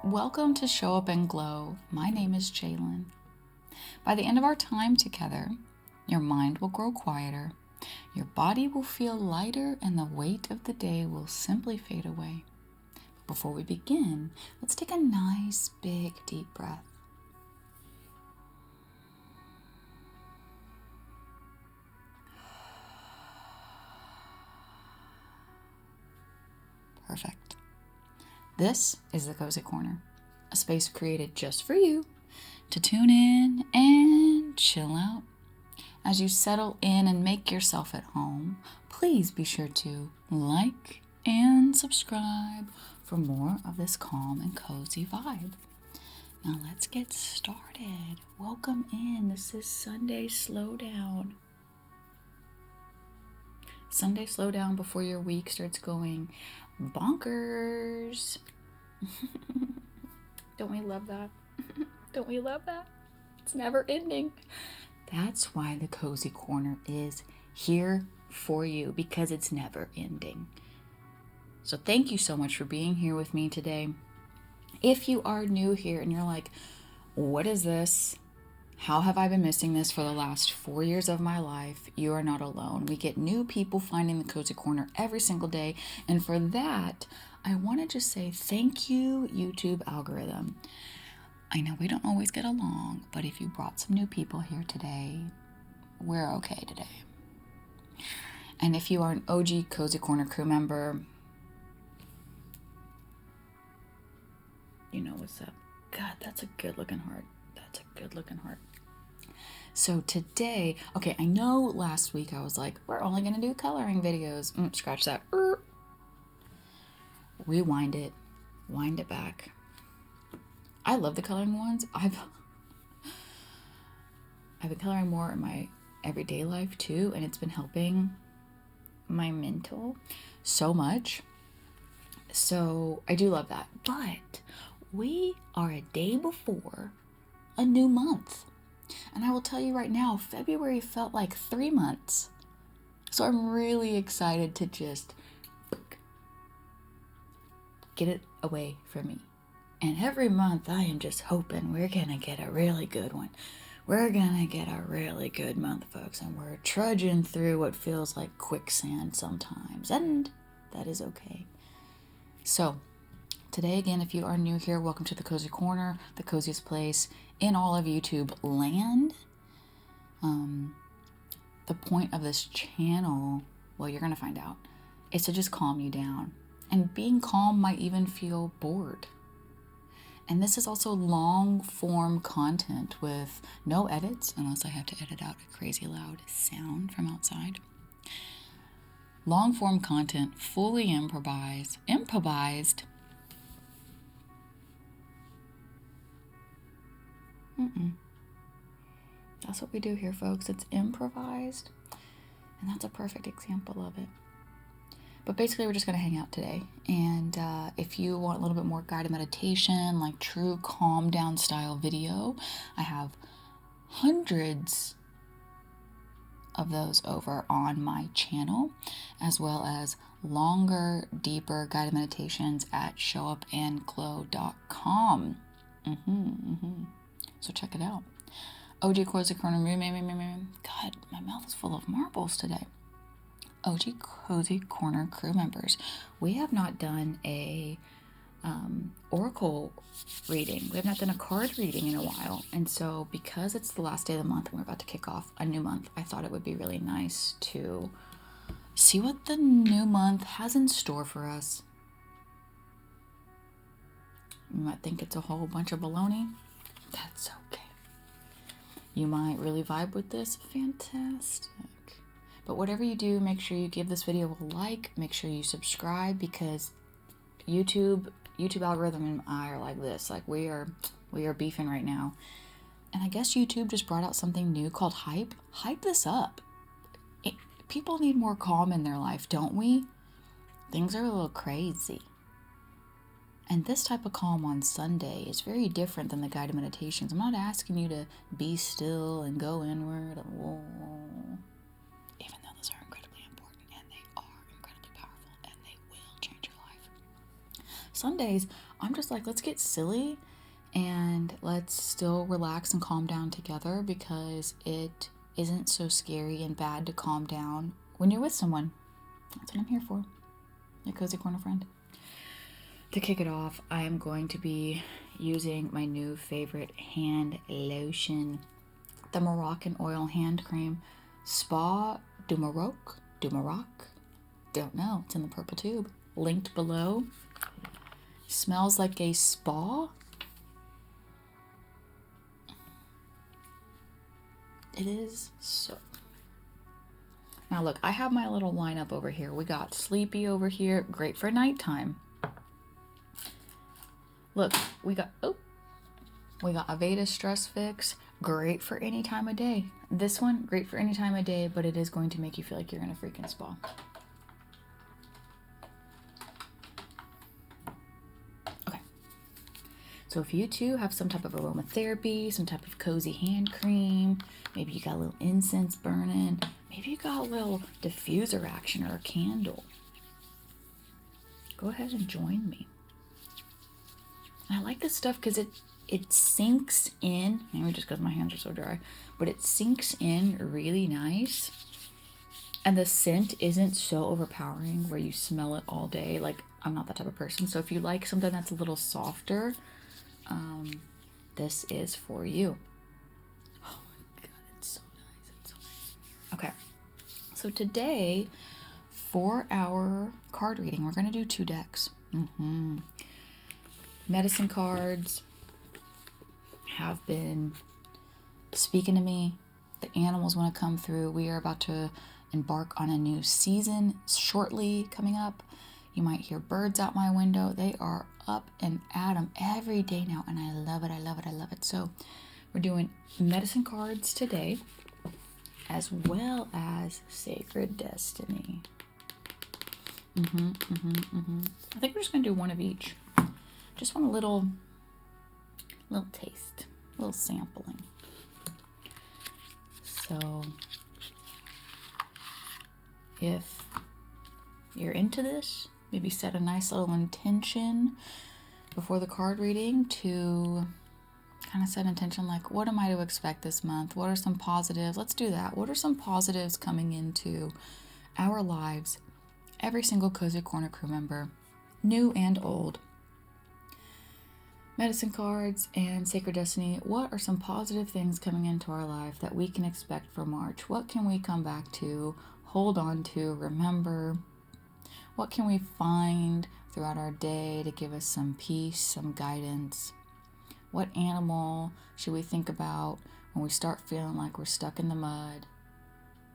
Welcome to Show Up and Glow. My name is Jalen. By the end of our time together, your mind will grow quieter, your body will feel lighter, and the weight of the day will simply fade away. But before we begin, let's take a nice, big, deep breath. Perfect. This is the Cozy Corner, a space created just for you to tune in and chill out. As you settle in and make yourself at home, please be sure to like and subscribe for more of this calm and cozy vibe. Now let's get started. Welcome in. This is Sunday Slowdown. Sunday Slowdown before your week starts going bonkers. Don't we love that? Don't we love that? It's never ending. That's why the Cozy Corner is here for you, because it's never ending. So thank you so much for being here with me today. If you are new here and you're like, what is this? How have I been missing this for the last 4 years of my life? You are not alone. We get new people finding the Cozy Corner every single day. And for that, I want to just say thank you, YouTube algorithm. I know we don't always get along, but if you brought some new people here today, we're okay today. And if you are an OG Cozy Corner crew member, you know what's up. God, that's a good looking heart. That's a good looking heart. So today, okay, I know last week I was like, we're only going to do coloring videos. Scratch that. Rewind it. Wind it back. I love the coloring ones. I've been coloring more in my everyday life too, and it's been helping my mental so much. So I do love that. But we are a day before a new month. And I will tell you right now, February felt like 3 months. So I'm really excited to just get it away from me. And every month I am just hoping we're going to get a really good one. We're going to get a really good month, folks. And we're trudging through what feels like quicksand sometimes. And that is okay. So today, again, if you are new here, welcome to the Cozy Corner, the coziest place in all of YouTube land. The point of this channel, well, you're going to find out, is to just calm you down. And being calm might even feel bored. And this is also long form content with no edits, unless I have to edit out a crazy loud sound from outside. Long form content, fully improvised. That's what we do here, folks. It's improvised, and that's a perfect example of it. But basically, we're just going to hang out today. And if you want a little bit more guided meditation, like true calm down style video, I have hundreds of those over on my channel, as well as longer, deeper guided meditations at showupandglow.com. So check it out. OG Cozy Corner. God, my mouth is full of marbles today. OG Cozy Corner crew members. We have not done a oracle reading. We have not done a card reading in a while. And so because it's the last day of the month and we're about to kick off a new month, I thought it would be really nice to see what the new month has in store for us. You might think it's a whole bunch of baloney. That's okay. You might really vibe with this. Fantastic. But whatever you do, make sure you give this video a like. Make sure you subscribe, because YouTube algorithm and I are like this. Like we are beefing right now. And I guess YouTube just brought out something new called hype. Hype this up. People need more calm in their life, don't we? Things are a little crazy. And this type of calm on Sunday is very different than the guided meditations. I'm not asking you to be still and go inward. Even though those are incredibly important, and they are incredibly powerful, and they will change your life. Sundays I'm just like, let's get silly and let's still relax and calm down together, because it isn't so scary and bad to calm down when you're with someone. That's what I'm here for. Your cozy corner friend. To kick it off, I am going to be using my new favorite hand lotion, the Moroccan oil hand cream, Spa du Maroc, don't know, it's in the purple tube, linked below. Smells like a spa. It is so. Now look, I have my little lineup over here. We got Sleepy over here, great for nighttime. Look, we got Aveda Stress Fix, great for any time of day. This one, great for any time of day, but it is going to make you feel like you're in a freaking spa. Okay. So if you too have some type of aromatherapy, some type of cozy hand cream, maybe you got a little incense burning, maybe you got a little diffuser action or a candle, go ahead and join me. And I like this stuff because it sinks in, maybe just because my hands are so dry, but it sinks in really nice. And the scent isn't so overpowering where you smell it all day. Like, I'm not that type of person. So if you like something that's a little softer, this is for you. Oh my God, it's so nice. It's so nice. Okay. So today, for our card reading, we're going to do 2 decks. Medicine cards have been speaking to me. The animals want to come through. We are about to embark on a new season shortly coming up. You might hear birds out my window. They are up and at 'em every day now, and I love it. I love it. I love it. So we're doing medicine cards today, as well as Sacred Destiny. I think we're just going to do one of each. Just want a little taste, a little sampling. So if you're into this, maybe set a nice little intention before the card reading to kind of set intention like, what am I to expect this month? What are some positives? Let's do that. What are some positives coming into our lives? Every single Cozy Corner crew member, new and old. Medicine cards and Sacred Destiny, what are some positive things coming into our life that we can expect for March? What can we come back to, hold on to, remember? What can we find throughout our day to give us some peace, some guidance? What animal should we think about when we start feeling like we're stuck in the mud,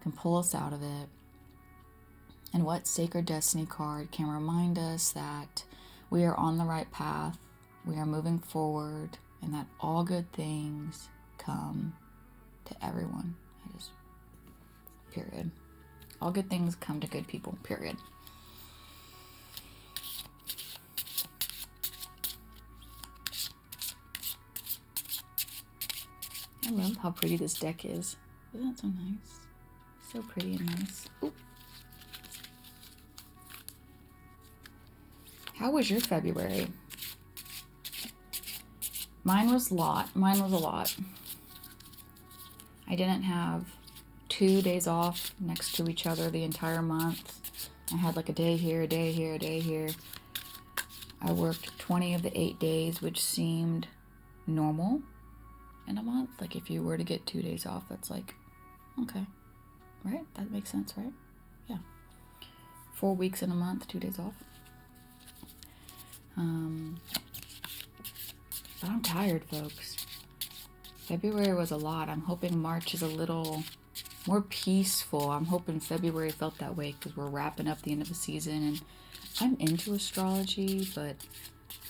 can pull us out of it? And what Sacred Destiny card can remind us that we are on the right path, we are moving forward, and that all good things come to everyone. Period. All good things come to good people, period. I love how pretty this deck is. Isn't that so nice? So pretty and nice. Ooh. How was your February? Mine was a lot. I didn't have 2 days off next to each other the entire month. I had like a day here, a day here, a day here. I worked 20 of the 8 days, which seemed normal in a month. Like if you were to get 2 days off, that's like, okay, right? That makes sense, right? Yeah. 4 weeks in a month, 2 days off. But I'm tired, folks. February was a lot. I'm hoping March is a little more peaceful. I'm hoping February felt that way because we're wrapping up the end of the season. And I'm into astrology, but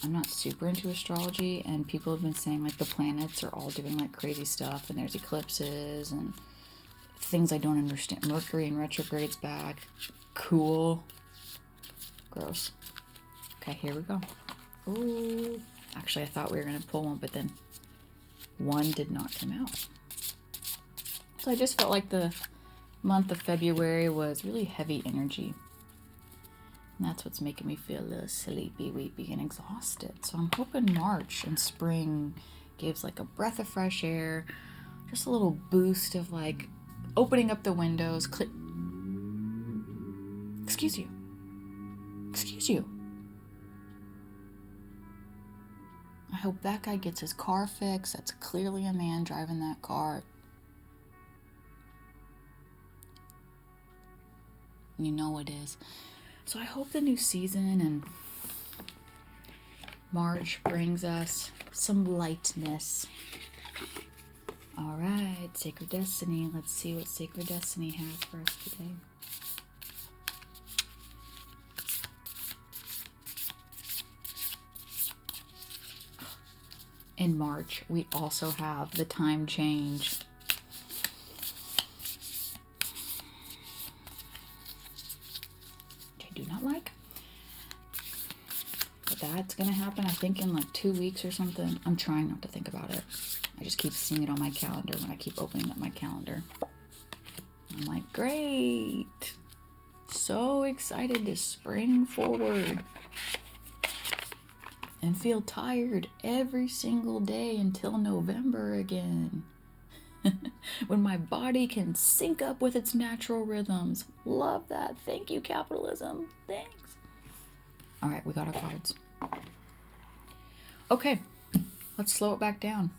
I'm not super into astrology. And people have been saying like the planets are all doing like crazy stuff, and there's eclipses and things I don't understand. Mercury in retrograde's back. Cool. Gross. Okay, here we go. Ooh. Actually, I thought we were going to pull one, but then one did not come out. So I just felt like the month of February was really heavy energy. And that's what's making me feel a little sleepy, weepy, and exhausted. So I'm hoping March and spring gives like a breath of fresh air, just a little boost of like opening up the windows. Excuse you. Excuse you. I hope that guy gets his car fixed. That's clearly a man driving that car. You know it is. So I hope the new season and March brings us some lightness. All right, Sacred Destiny. Let's see what Sacred Destiny has for us today. In March, we also have the time change. Which I do not like. But that's going to happen, I think, in like 2 weeks or something. I'm trying not to think about it. I just keep seeing it on my calendar when I keep opening up my calendar. I'm like, great. So excited to spring forward. And feel tired every single day until November again. When my body can sync up with its natural rhythms. Love that. Thank you, capitalism. Thanks. All right, we got our cards. Okay, let's slow it back down.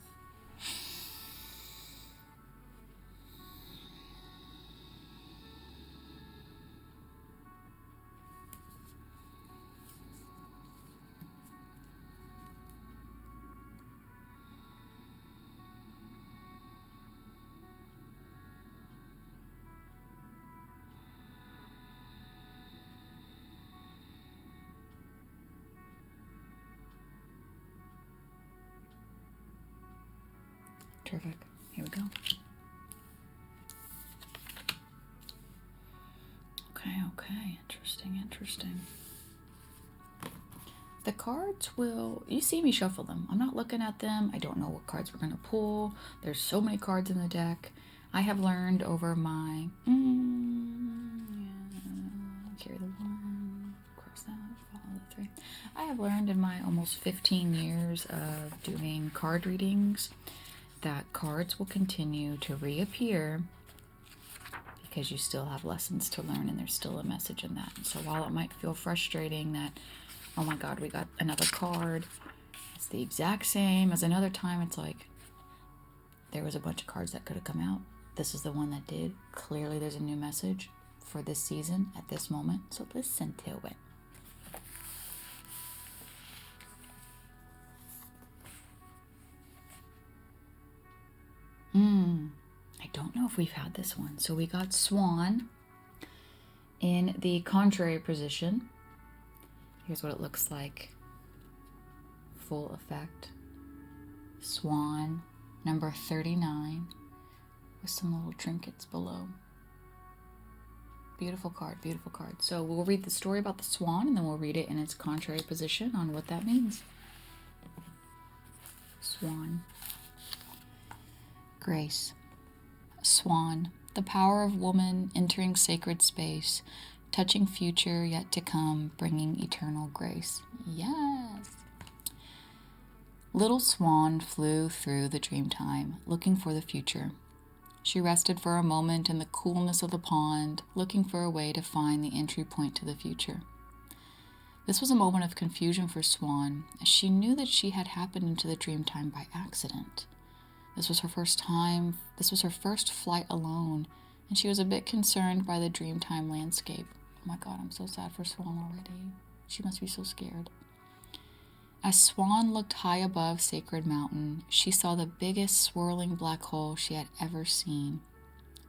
Terrific. Here we go. Okay. Interesting. The cards you see me shuffle them. I'm not looking at them. I don't know what cards we're going to pull. There's so many cards in the deck. I have learned over my... carry the 1, cross that, follow the 3. I have learned in my almost 15 years of doing card readings that cards will continue to reappear because you still have lessons to learn and there's still a message in that. And so while it might feel frustrating that, oh my God, we got another card, it's the exact same as another time, it's like there was a bunch of cards that could have come out. This is the one that did. Clearly there's a new message for this season at this moment, so listen to it. I don't know if we've had this one. So we got Swan in the contrary position. Here's what it looks like. Full effect. Swan, number 39, with some little trinkets below. Beautiful card. So we'll read the story about the swan and then we'll read it in its contrary position on what that means. Swan. Grace. Swan, the power of woman entering sacred space, touching future yet to come, bringing eternal grace. Yes. Little Swan flew through the dream time, looking for the future. She rested for a moment in the coolness of the pond, looking for a way to find the entry point to the future. This was a moment of confusion for Swan, as she knew that she had happened into the dream time by accident. This was her first flight alone, and she was a bit concerned by the dreamtime landscape. Oh my God, I'm so sad for Swan already. She must be so scared. As Swan looked high above Sacred Mountain, she saw the biggest swirling black hole she had ever seen.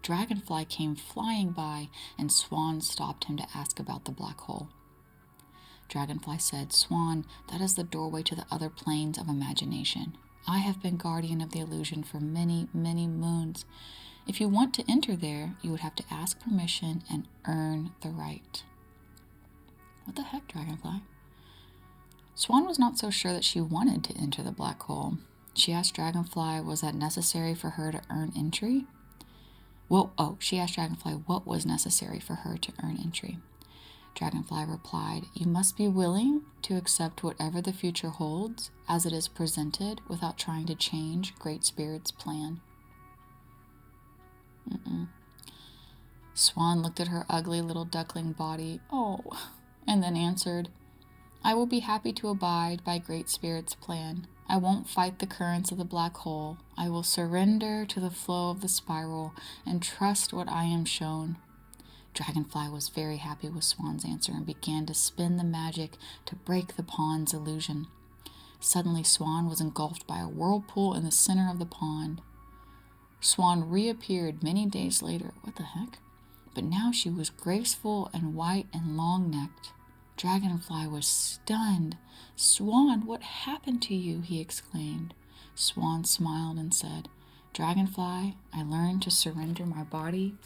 Dragonfly came flying by, and Swan stopped him to ask about the black hole. Dragonfly said, "Swan, that is the doorway to the other planes of imagination. I have been guardian of the illusion for many, many moons. If you want to enter there, you would have to ask permission and earn the right." What the heck, Dragonfly? Swan was not so sure that she wanted to enter the black hole. She asked Dragonfly, was that necessary for her to earn entry? She asked Dragonfly what was necessary for her to earn entry. Dragonfly replied, "You must be willing to accept whatever the future holds as it is presented without trying to change Great Spirit's plan." Swan looked at her ugly little duckling body, and then answered, "I will be happy to abide by Great Spirit's plan. I won't fight the currents of the black hole. I will surrender to the flow of the spiral and trust what I am shown." Dragonfly was very happy with Swan's answer and began to spin the magic to break the pond's illusion. Suddenly, Swan was engulfed by a whirlpool in the center of the pond. Swan reappeared many days later. What the heck? But now she was graceful and white and long-necked. Dragonfly was stunned. "Swan, what happened to you?" he exclaimed. Swan smiled and said, "Dragonfly, I learned to surrender my body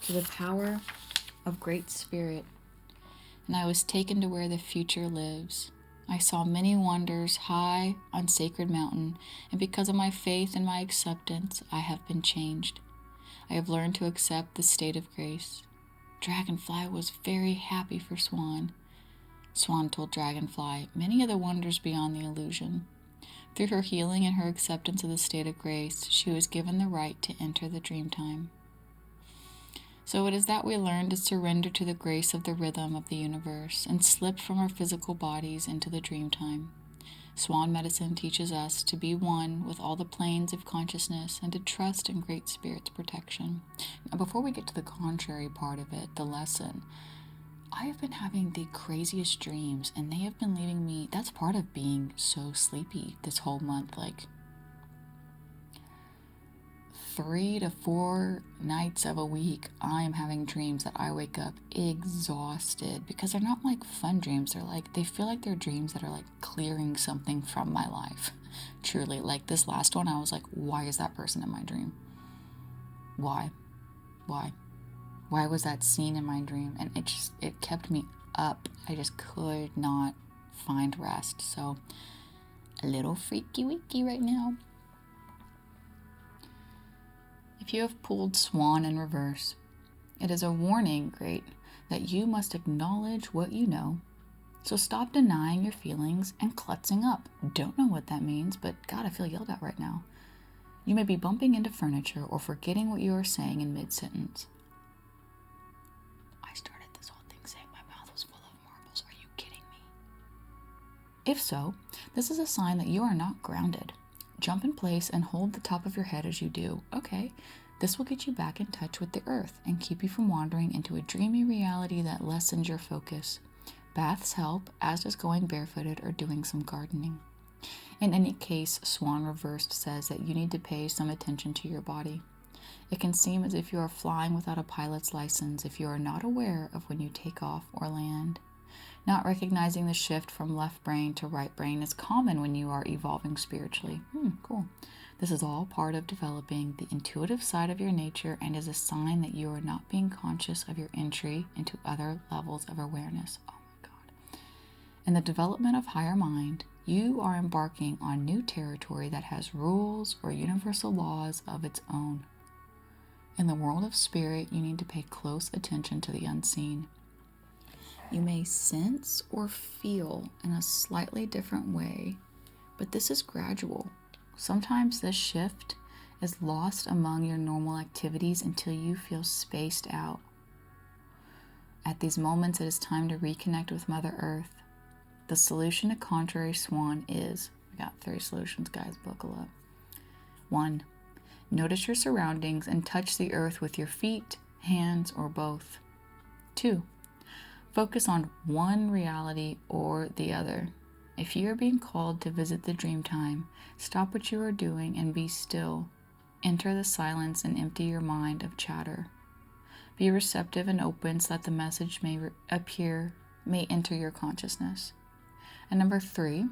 to the power of Great Spirit, and I was taken to where the future lives. I saw many wonders high on Sacred Mountain, and because of my faith and my acceptance, I have been changed. I have learned to accept the state of grace." Dragonfly was very happy for Swan. Swan told Dragonfly many of the wonders beyond the illusion. Through her healing and her acceptance of the state of grace, she was given the right to enter the dream time. So it is that we learn to surrender to the grace of the rhythm of the universe and slip from our physical bodies into the dream time. Swan medicine teaches us to be one with all the planes of consciousness and to trust in Great Spirit's protection. Now, before we get to the contrary part of it, the lesson, I have been having the craziest dreams, and they have been leaving me. That's part of being so sleepy this whole month. Like 3 to 4 nights of a week, I'm having dreams that I wake up exhausted because they're not like fun dreams. They feel like they're dreams that are like clearing something from my life. Truly, like this last one, I was like, why is that person in my dream? Why was that scene in my dream? And it kept me up. I just could not find rest. So a little freaky weaky right now. If you have pulled Swan in reverse, it is a warning, great, that you must acknowledge what you know. So stop denying your feelings and klutzing up. Don't know what that means, but God, I feel yelled at right now. You may be bumping into furniture or forgetting what you are saying in mid-sentence. I started this whole thing saying my mouth was full of marbles. Are you kidding me? If so, this is a sign that you are not grounded. Jump in place and hold the top of your head as you do. Okay, this will get you back in touch with the earth and keep you from wandering into a dreamy reality that lessens your focus. Baths help, as does going barefooted or doing some gardening. In any case, Swan Reversed says that you need to pay some attention to your body. It can seem as if you are flying without a pilot's license if you are not aware of when you take off or land. Not recognizing the shift from left brain to right brain is common when you are evolving spiritually. Cool. This is all part of developing the intuitive side of your nature and is a sign that you are not being conscious of your entry into other levels of awareness. Oh my God. In the development of higher mind, you are embarking on new territory that has rules or universal laws of its own. In the world of spirit, you need to pay close attention to the unseen. You may sense or feel in a slightly different way, but this is gradual. Sometimes this shift is lost among your normal activities until you feel spaced out. At these moments, it is time to reconnect with Mother Earth. The solution to contrary Swan is, we got 3 solutions, guys, buckle up. 1. Notice your surroundings and touch the earth with your feet, hands, or both. 2. Focus on one reality or the other. If you are being called to visit the dream time, stop what you are doing and be still. Enter the silence and empty your mind of chatter. Be receptive and open so that the message may enter your consciousness. And number 3,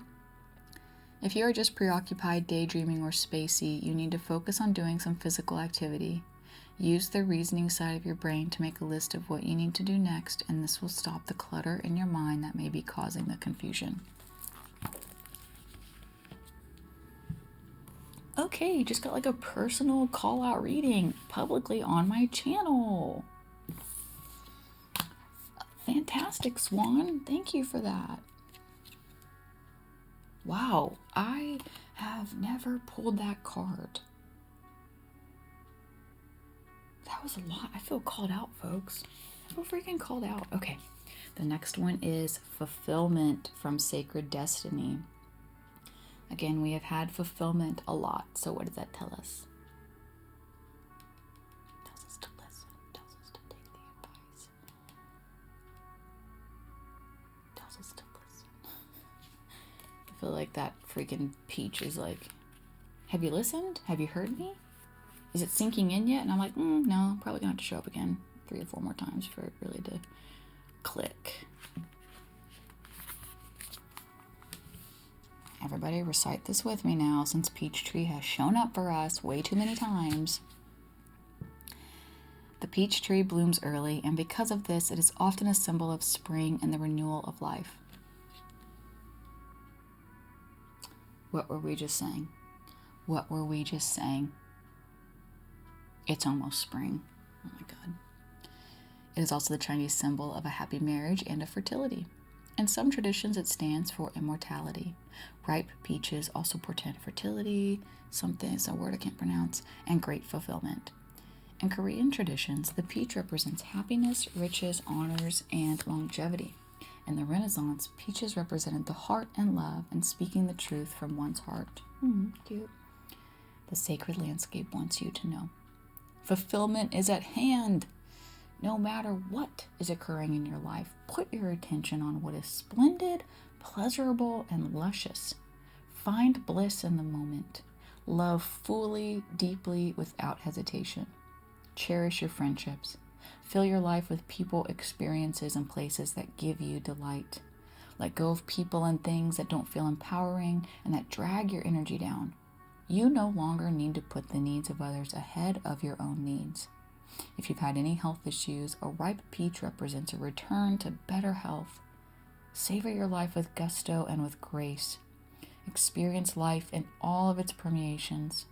if you are just preoccupied, daydreaming, or spacey, you need to focus on doing some physical activity. Use the reasoning side of your brain to make a list of what you need to do next, and this will stop the clutter in your mind that may be causing the confusion. Okay, you just got like a personal call-out reading publicly on my channel. fantastic, Swan. Thank you for that. Wow, I have never pulled that card. That was a lot. I feel called out, folks. I feel freaking called out. Okay, the next one is fulfillment from Sacred Destiny. Again, we have had fulfillment a lot. So what does that tell us? It tells us to listen. It tells us to take the advice. It tells us to listen. I feel like that freaking Peach is like, have you listened? Have you heard me? Is it sinking in yet? And I'm like, no, probably gonna have to show up again 3 or 4 more times for it really to click. Everybody recite this with me now, since Peachtree has shown up for us way too many times. The peach tree blooms early, and because of this, it is often a symbol of spring and the renewal of life. What were we just saying? What were we just saying? It's almost spring. Oh my God. It is also the Chinese symbol of a happy marriage and of fertility. In some traditions, it stands for immortality. Ripe peaches also portend fertility, it's a word I can't pronounce, and great fulfillment. In Korean traditions, the peach represents happiness, riches, honors, and longevity. In the Renaissance, peaches represented the heart and love and speaking the truth from one's heart. Cute. The sacred landscape wants you to know. Fulfillment is at hand. No matter what is occurring in your life, put your attention on what is splendid, pleasurable, and luscious. Find bliss in the moment. Love fully, deeply, without hesitation. Cherish your friendships. Fill your life with people, experiences, and places that give you delight. Let go of people and things that don't feel empowering and that drag your energy down. You no longer need to put the needs of others ahead of your own needs. If you've had any health issues, a ripe peach represents a return to better health. Savor your life with gusto and with grace. Experience life in all of its permutations.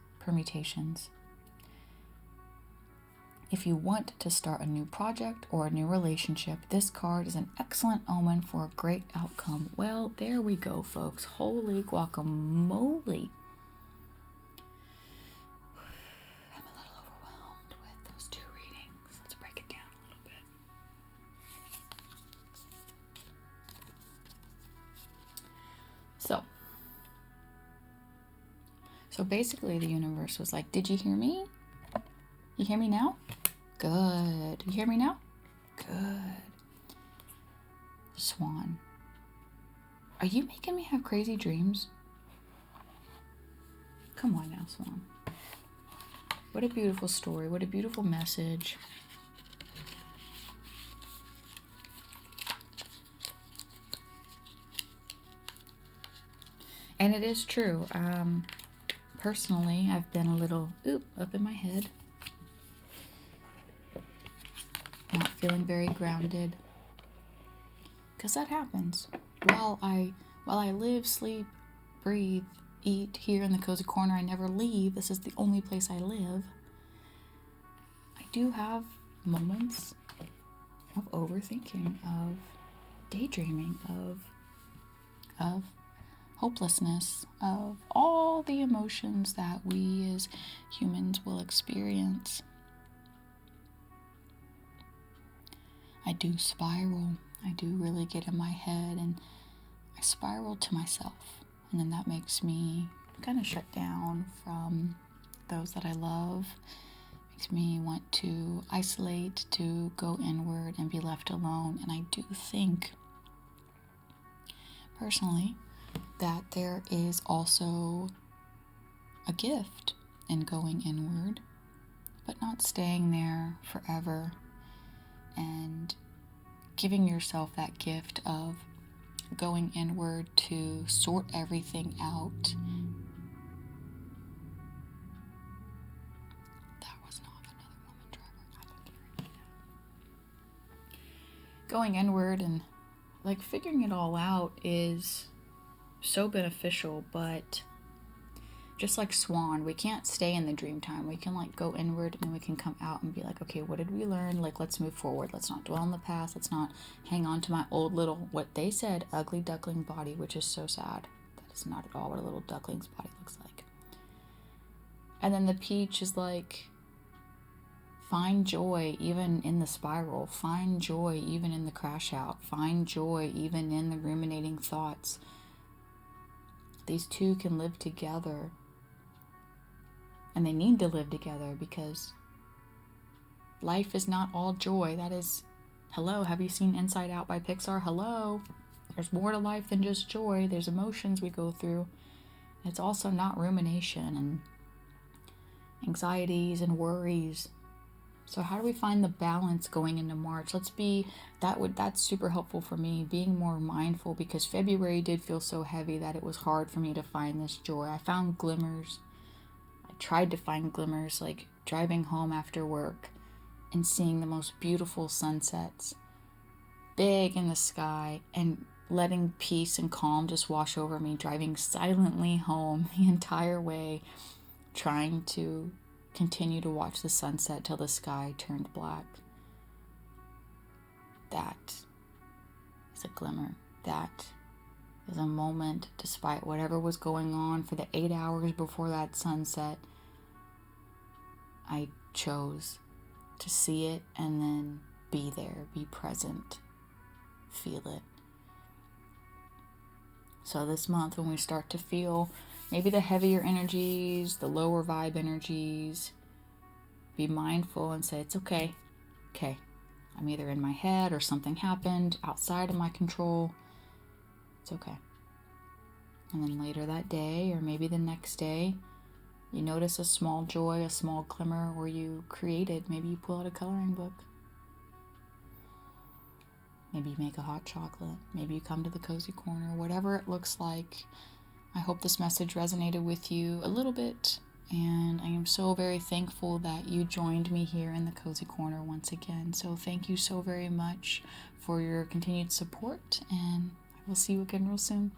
If you want to start a new project or a new relationship, this card is an excellent omen for a great outcome. Well, there we go, folks. Holy guacamole. I'm a little overwhelmed with those 2 readings. Let's break it down a little bit. So basically the universe was like, did you hear me? You hear me now? Good. You hear me now? Good. Swan, are you making me have crazy dreams? Come on now, Swan. What a beautiful story. What a beautiful message. And it is true. Personally, I've been a little up in my head. Not feeling very grounded. Because that happens. While I live, sleep, breathe, eat here in the cozy corner, I never leave. This is the only place I live. I do have moments of overthinking, of daydreaming, of hopelessness, of all the emotions that we as humans will experience. I do spiral. I do really get in my head and I spiral to myself. And then that makes me kind of shut down from those that I love. Makes me want to isolate, to go inward and be left alone. And I do think, personally, that there is also a gift in going inward, but not staying there forever, and giving yourself that gift of going inward to sort everything out. That was not another woman driver. I can guarantee that. Going inward and figuring it all out is so beneficial, but just like swan, we can't stay in the dream time. We can like go inward, and then we can come out and be like, okay, what did we learn? Like, let's move forward. Let's not dwell on the past. Let's not hang on to my old little, what they said, ugly duckling body, which is so sad. That is not at all what a little duckling's body looks like. And then the peach is like, find joy even in the spiral. Find joy even in the crash out. Find joy even in the ruminating thoughts. These two can live together. And they need to live together, because life is not all joy. That is, hello, have you seen Inside Out by Pixar? Hello. There's more to life than just joy. There's emotions we go through. It's also not rumination and anxieties and worries. So how do we find the balance going into March? That's super helpful for me, being more mindful, because February did feel so heavy that it was hard for me to find this joy. I found glimmers. I tried to find glimmers, like driving home after work and seeing the most beautiful sunsets, big in the sky, and letting peace and calm just wash over me, driving silently home the entire way, trying to continue to watch the sunset till the sky turned black. That is a glimmer. That is a moment, despite whatever was going on for the 8 hours before that sunset. I chose to see it and then be there, be present, feel it. So this month, when we start to feel maybe the heavier energies, the lower vibe energies, be mindful and say, it's okay. Okay, I'm either in my head or something happened outside of my control. It's okay. And then later that day, or maybe the next day, you notice a small joy, a small glimmer, or you create it. Maybe you pull out a coloring book. Maybe you make a hot chocolate. Maybe you come to the cozy corner, whatever it looks like. I hope this message resonated with you a little bit, and I am so very thankful that you joined me here in the cozy corner once again. So thank you so very much for your continued support, and I will see you again real soon.